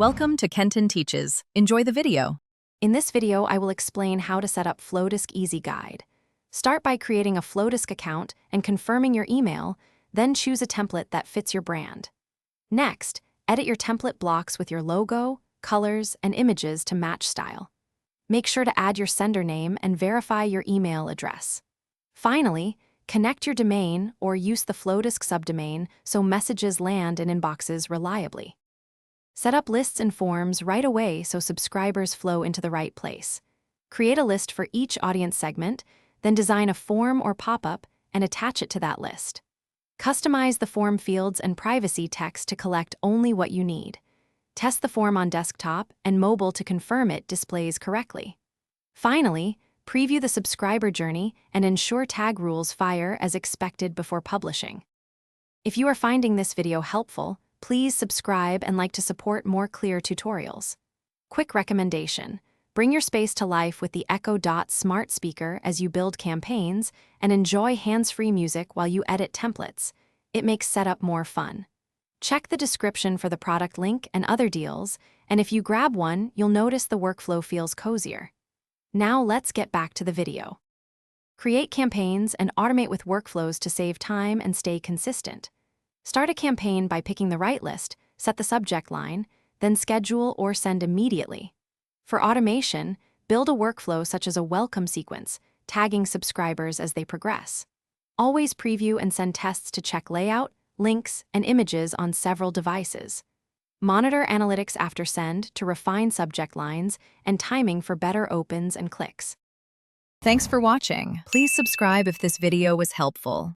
Welcome to Kenton Teaches. Enjoy the video. In this video, I will explain how to set up Flodesk Easy Guide. Start by creating a Flodesk account and confirming your email, then choose a template that fits your brand. Next, edit your template blocks with your logo, colors, and images to match style. Make sure to add your sender name and verify your email address. Finally, connect your domain or use the Flodesk subdomain so messages land in inboxes reliably. Set up lists and forms right away so subscribers flow into the right place. Create a list for each audience segment, then design a form or pop-up and attach it to that list. Customize the form fields and privacy text to collect only what you need. Test the form on desktop and mobile to confirm it displays correctly. Finally, preview the subscriber journey and ensure tag rules fire as expected before publishing. If you are finding this video helpful, please subscribe and like to support more clear tutorials. Quick recommendation: bring your space to life with the Echo Dot smart speaker as you build campaigns and enjoy hands-free music while you edit templates. It makes setup more fun. Check the description for the product link and other deals, and if you grab one, you'll notice the workflow feels cozier. Now let's get back to the video. Create campaigns and automate with workflows to save time and stay consistent. Start a campaign by picking the right list, set the subject line, then schedule or send immediately. For automation, build a workflow such as a welcome sequence, tagging subscribers as they progress. Always preview and send tests to check layout, links, and images on several devices. Monitor analytics after send to refine subject lines and timing for better opens and clicks. Thanks for watching. Please subscribe if this video was helpful.